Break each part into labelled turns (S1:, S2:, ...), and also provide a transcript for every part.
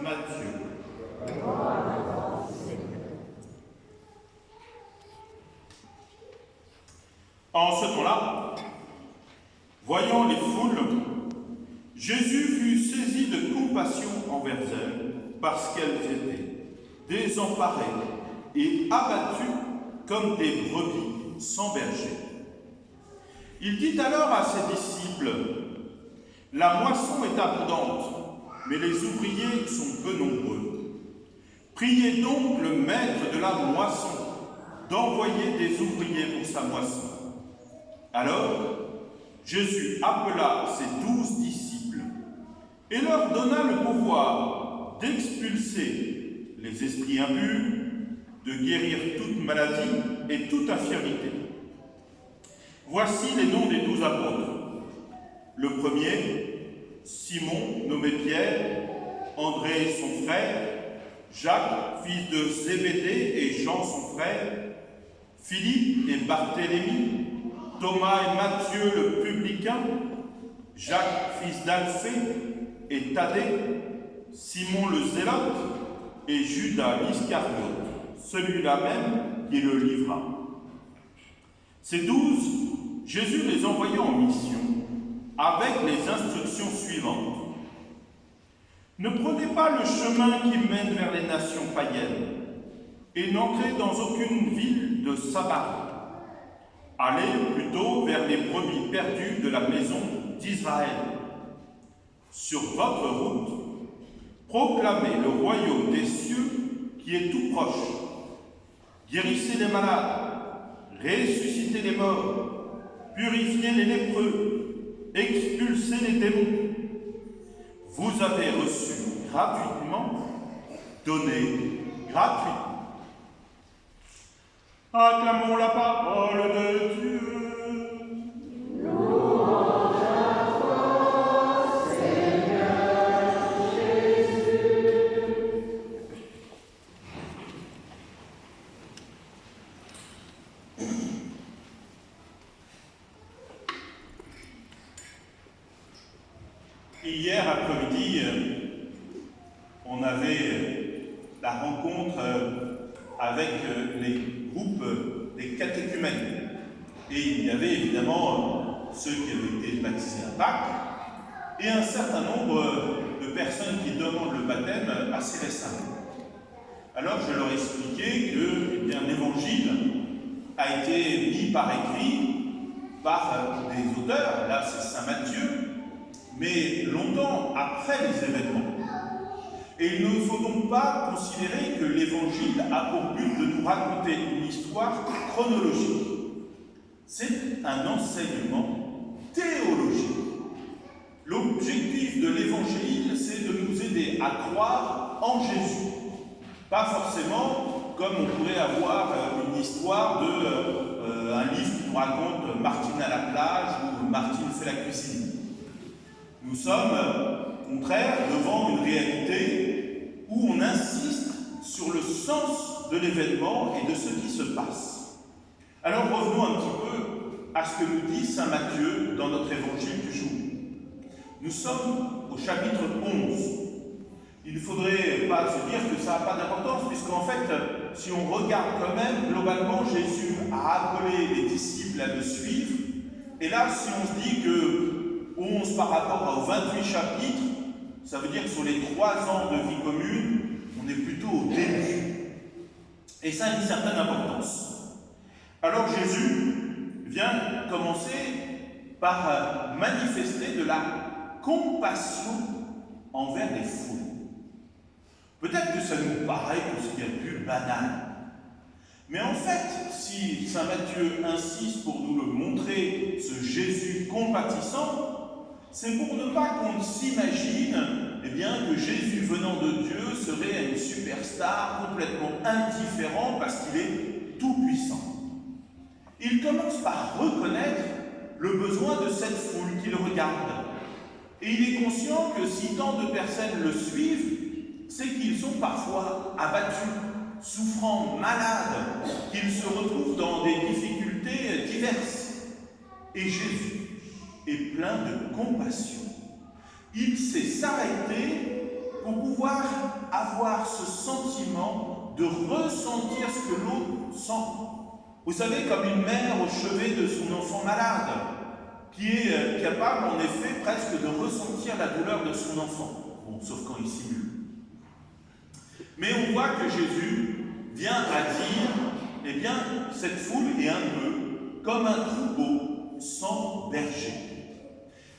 S1: Matthieu. En ce temps-là, voyant les foules, Jésus fut saisi de compassion envers elles, parce qu'elles étaient désemparées et abattues comme des brebis sans berger. Il dit alors à ses disciples, « La moisson est abondante, mais les ouvriers sont peu nombreux. Priez donc le maître de la moisson d'envoyer des ouvriers pour sa moisson. » Alors, Jésus appela ses 12 disciples et leur donna le pouvoir d'expulser les esprits impurs, de guérir toute maladie et toute infirmité. Voici les noms des 12 apôtres. Le premier, Simon, nommé Pierre, André son frère, Jacques, fils de Zébédée, et Jean son frère, Philippe et Barthélemy, Thomas et Matthieu le publicain, Jacques, fils d'Alphée, et Thaddée, Simon le zélote, et Judas l'Iscariote, celui-là même qui le livra. Ces 12, Jésus les envoya en mission, avec les instructions suivantes. Ne prenez pas le chemin qui mène vers les nations païennes, et n'entrez dans aucune ville de Samarie. Allez plutôt vers les brebis perdues de la maison d'Israël. Sur votre route, proclamez le royaume des cieux qui est tout proche. Guérissez les malades, ressuscitez les morts, purifiez les lépreux, expulsez les démons. Vous avez reçu gratuitement, donnez gratuitement. Acclamons la parole de Dieu.
S2: Louange à toi, Seigneur Jésus.
S1: Hier après-midi, on avait la rencontre avec les groupes des catéchumènes. Et il y avait évidemment ceux qui avaient été baptisés à Pâques et un certain nombre de personnes qui demandent le baptême assez récemment. Alors je leur ai expliqué que l'évangile a été mis par écrit par des auteurs, là c'est Saint Matthieu, mais longtemps après les événements. Et il ne faut donc pas considérer que l'Évangile a pour but de nous raconter une histoire chronologique. C'est un enseignement théologique. L'objectif de l'Évangile, c'est de nous aider à croire en Jésus. Pas forcément comme on pourrait avoir une histoire un livre qui nous raconte Martine à la plage ou Martine fait la cuisine. Nous sommes, au contraire, devant une réalité où on insiste sur le sens de l'événement et de ce qui se passe. Alors revenons un petit peu à ce que nous dit saint Matthieu dans notre évangile du jour. Nous sommes au chapitre 11. Il ne faudrait pas se dire que ça n'a pas d'importance, puisqu'en fait, si on regarde quand même, globalement, Jésus a appelé les disciples à le suivre. Et là, si on se dit que 11 par rapport aux 28 chapitres, ça veut dire que sur les 3 ans de vie commune, on est plutôt au début. Et ça a une certaine importance. Alors Jésus vient commencer par manifester de la compassion envers les foules. Peut-être que ça nous paraît que c'est bien plus banal. Mais en fait, si saint Matthieu insiste pour nous le montrer, ce Jésus compatissant, c'est pour ne pas qu'on s'imagine que Jésus venant de Dieu serait une superstar complètement indifférent parce qu'il est tout-puissant. Il commence par reconnaître le besoin de cette foule qui le regarde. Et il est conscient que si tant de personnes le suivent, c'est qu'ils sont parfois abattus, souffrants, malades, qu'ils se retrouvent dans des difficultés diverses. Et Jésus est plein de compassion. Il sait s'arrêter pour pouvoir avoir ce sentiment de ressentir ce que l'autre sent. Vous savez, comme une mère au chevet de son enfant malade, qui est capable en effet presque de ressentir la douleur de son enfant. Bon, sauf quand il simule. Mais on voit que Jésus vient à dire, eh bien, cette foule est un peu comme un troupeau sans berger.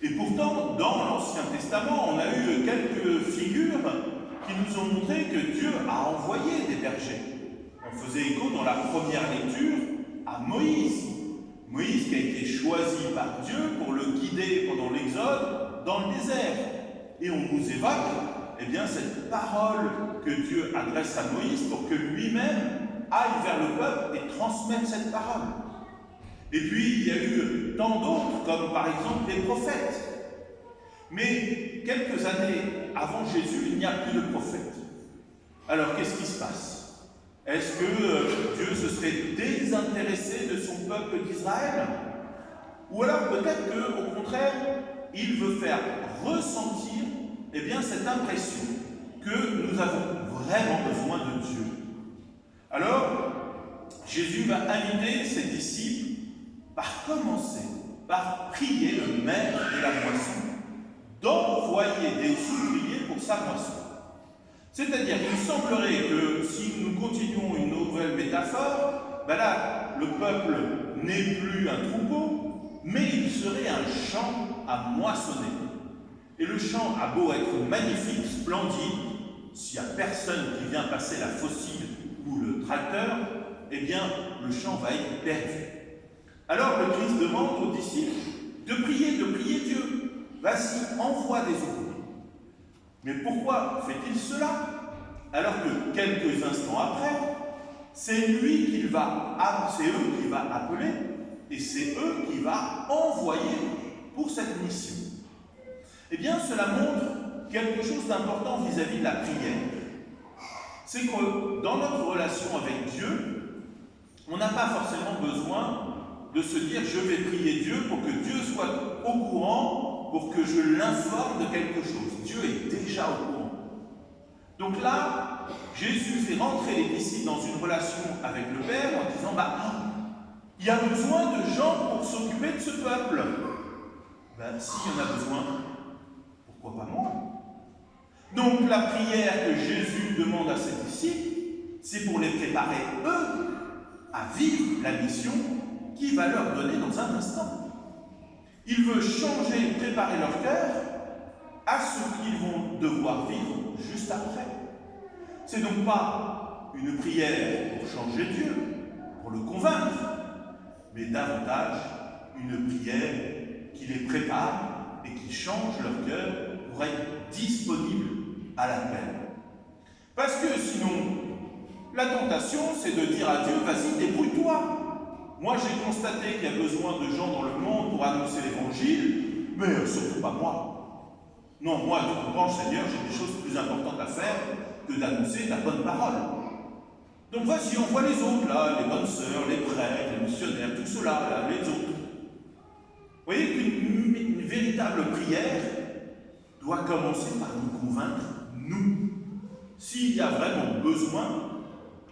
S1: Et pourtant, dans l'Ancien Testament, on a eu quelques figures qui nous ont montré que Dieu a envoyé des bergers. On faisait écho dans la première lecture à Moïse. Moïse qui a été choisi par Dieu pour le guider pendant l'exode dans le désert. Et on nous évoque eh bien, cette parole que Dieu adresse à Moïse pour que lui-même aille vers le peuple et transmette cette parole. Et puis, il y a eu tant d'autres, comme par exemple les prophètes. Mais quelques années avant Jésus, il n'y a plus de prophètes. Alors, qu'est-ce qui se passe? Est-ce que Dieu se serait désintéressé de son peuple d'Israël? Ou alors peut-être qu'au contraire, il veut faire ressentir eh bien, cette impression que nous avons vraiment besoin de Dieu. Alors, Jésus va inviter ses disciples par commencer par prier le maître de la moisson d'envoyer des ouvriers pour sa moisson. C'est-à-dire, il semblerait que si nous continuons une nouvelle métaphore, ben là, le peuple n'est plus un troupeau, mais il serait un champ à moissonner. Et le champ a beau être magnifique, splendide, s'il n'y a personne qui vient passer la faucille ou le tracteur, eh bien, le champ va être perdu. Alors le Christ demande aux disciples de prier Dieu. Vas-y, envoie des ouvriers. Mais pourquoi fait-il cela? Alors que quelques instants après, c'est lui eux qui va appeler et c'est eux qui va envoyer pour cette mission. Eh bien, cela montre quelque chose d'important vis-à-vis de la prière. C'est que dans notre relation avec Dieu, on n'a pas forcément besoin de se dire « je vais prier Dieu pour que Dieu soit au courant, pour que je l'informe de quelque chose ». Dieu est déjà au courant. Donc là, Jésus fait rentrer les disciples dans une relation avec le Père en disant « il y a besoin de gens pour s'occuper de ce peuple ». S'il y en a besoin, pourquoi pas moi? Donc la prière que Jésus demande à ses disciples, c'est pour les préparer eux à vivre la mission qu'il va leur donner dans un instant. Il veut changer, préparer leur cœur à ce qu'ils vont devoir vivre juste après. C'est donc pas une prière pour changer Dieu, pour le convaincre, mais davantage une prière qui les prépare et qui change leur cœur pour être disponible à l'appel. Parce que sinon, la tentation, c'est de dire à Dieu, vas-y, débrouille-toi. Moi, j'ai constaté qu'il y a besoin de gens dans le monde pour annoncer l'évangile, mais surtout pas moi. Non, moi, tu comprends, Seigneur, j'ai des choses plus importantes à faire que d'annoncer ta bonne parole. Donc vas-y, on voit les autres, là, les bonnes sœurs, les prêtres, les missionnaires, tout cela, là, les autres. Vous voyez qu'une véritable prière doit commencer par nous convaincre, nous. S'il y a vraiment besoin,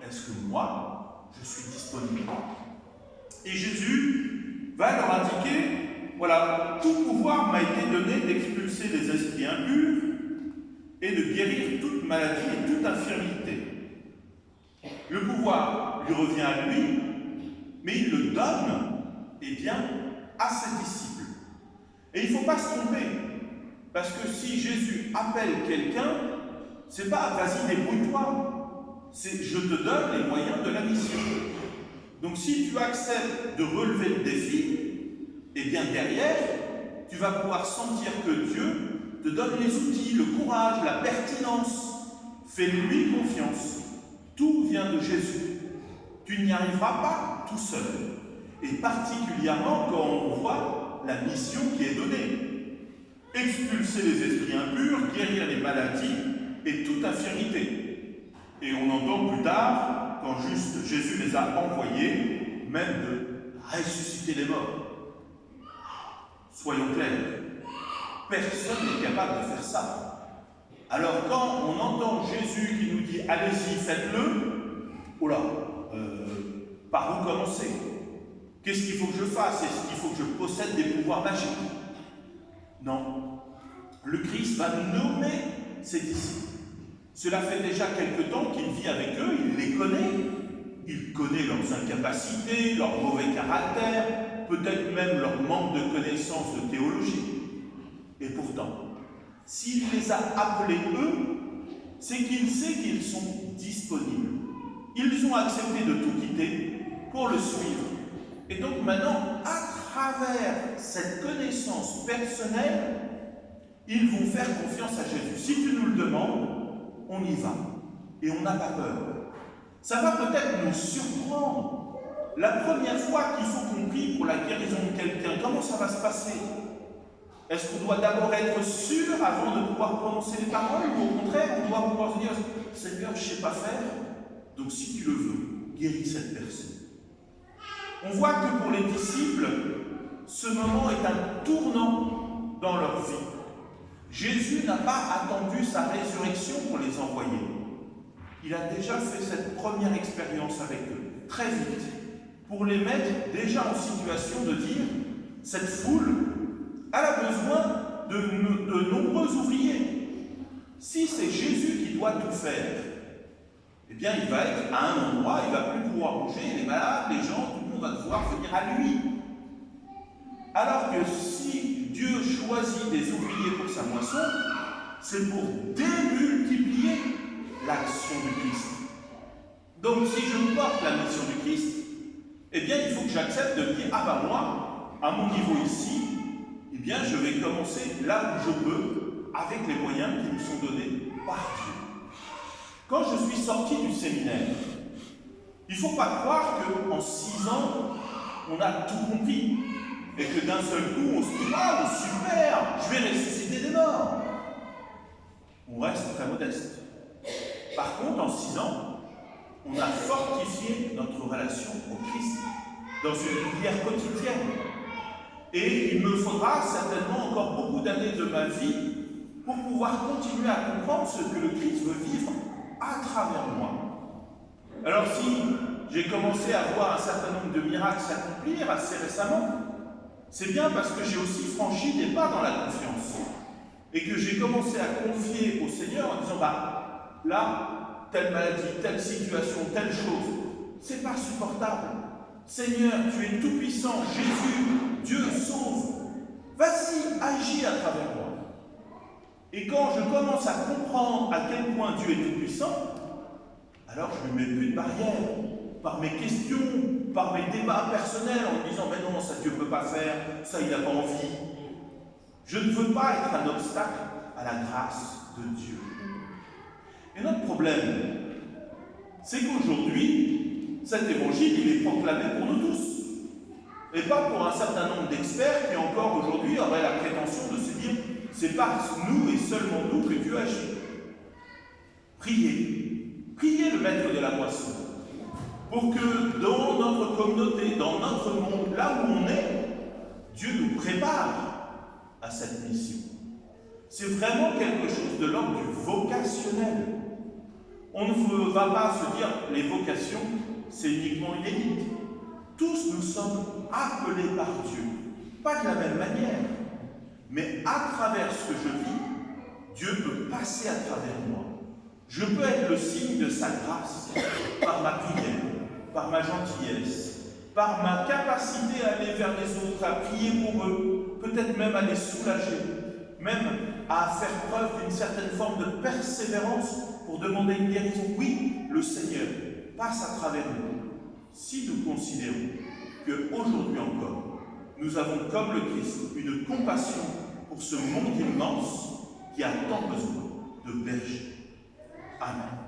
S1: est-ce que moi, je suis disponible? Et Jésus va leur indiquer, voilà, tout pouvoir m'a été donné d'expulser les esprits impurs et de guérir toute maladie et toute infirmité. Le pouvoir lui revient à lui, mais il le donne, eh bien, à ses disciples. Et il ne faut pas se tromper, parce que si Jésus appelle quelqu'un, c'est pas « vas-y, débrouille-toi », c'est « je te donne les moyens de la mission ». Donc si tu acceptes de relever le défi, eh bien derrière, tu vas pouvoir sentir que Dieu te donne les outils, le courage, la pertinence. Fais-lui confiance. Tout vient de Jésus. Tu n'y arriveras pas tout seul. Et particulièrement quand on voit la mission qui est donnée. Expulser les esprits impurs, guérir les maladies et toute infirmité. Et on entend plus tard, quand juste Jésus les a envoyés, même de ressusciter les morts. Soyons clairs, personne n'est capable de faire ça. Alors quand on entend Jésus qui nous dit « Allez-y, faites-le », oh là, par où commencer? Qu'est-ce qu'il faut que je fasse? Est-ce qu'il faut que je possède des pouvoirs magiques? Non. Le Christ va nommer ses disciples. Cela fait déjà quelque temps qu'il vit avec eux, il les connaît. Il connaît leurs incapacités, leur mauvais caractère, peut-être même leur manque de connaissances de théologie. Et pourtant, s'il les a appelés eux, c'est qu'il sait qu'ils sont disponibles. Ils ont accepté de tout quitter pour le suivre. Et donc maintenant, à travers cette connaissance personnelle, ils vont faire confiance à Jésus. Si tu nous le demandes, on y va. Et on n'a pas peur. Ça va peut-être nous surprendre. La première fois qu'ils ont compris pour la guérison de quelqu'un, comment ça va se passer? Est-ce qu'on doit d'abord être sûr avant de pouvoir prononcer les paroles, ou au contraire, on doit pouvoir se dire « Seigneur, je ne sais pas faire, donc si tu le veux, guéris cette personne. » On voit que pour les disciples, ce moment est un tournant dans leur vie. Jésus n'a pas attendu sa résurrection pour les envoyer. Il a déjà fait cette première expérience avec eux, très vite, pour les mettre déjà en situation de dire « Cette foule, elle a besoin de nombreux ouvriers. Si c'est Jésus qui doit tout faire, eh bien il va être à un endroit, il ne va plus pouvoir bouger, les malades, les gens, tout le monde va devoir venir à lui. Alors que si Dieu choisit des ouvriers pour sa moisson, c'est pour démultiplier l'action du Christ. Donc si je porte la mission du Christ, eh bien il faut que j'accepte de dire « Ah ben moi, à mon niveau ici, eh bien je vais commencer là où je peux, avec les moyens qui me sont donnés par Dieu. » Quand je suis sorti du séminaire, il ne faut pas croire qu'en 6 ans, on a tout compris. Et que d'un seul coup, on se dit « Ah, super, je vais ressusciter des morts !» On reste très modeste. Par contre, en 6 ans, on a fortifié notre relation au Christ dans une prière quotidienne. Et il me faudra certainement encore beaucoup d'années de ma vie pour pouvoir continuer à comprendre ce que le Christ veut vivre à travers moi. Alors si j'ai commencé à voir un certain nombre de miracles s'accomplir assez récemment, c'est bien parce que j'ai aussi franchi des pas dans la confiance et que j'ai commencé à confier au Seigneur en disant « Bah, là, telle maladie, telle situation, telle chose, c'est pas supportable. Seigneur, tu es tout-puissant, Jésus, Dieu sauve. Vas-y, agis à travers moi. » Et quand je commence à comprendre à quel point Dieu est tout-puissant, alors je ne mets plus de barrière par mes questions, par mes débats personnels en me disant « Mais non, ça Dieu ne peut pas faire, ça il n'a pas envie. » Je ne veux pas être un obstacle à la grâce de Dieu. Et notre problème, c'est qu'aujourd'hui, cet évangile, il est proclamé pour nous tous. Et pas pour un certain nombre d'experts qui encore aujourd'hui auraient la prétention de se dire « C'est par nous et seulement nous que Dieu agit. » Priez. Priez le maître de la moisson. Pour que dans notre communauté, dans notre monde, là où on est, Dieu nous prépare à cette mission. C'est vraiment quelque chose de l'ordre du vocationnel. On ne va pas se dire les vocations, c'est uniquement une élite. Tous nous sommes appelés par Dieu, pas de la même manière, mais à travers ce que je vis, Dieu peut passer à travers moi. Je peux être le signe de sa grâce par ma prière, par ma gentillesse, par ma capacité à aller vers les autres, à prier pour eux, peut-être même à les soulager, même à faire preuve d'une certaine forme de persévérance pour demander une guérison. Oui, le Seigneur passe à travers nous. Si nous considérons qu'aujourd'hui encore, nous avons comme le Christ une compassion pour ce monde immense qui a tant besoin de bergers. Amen.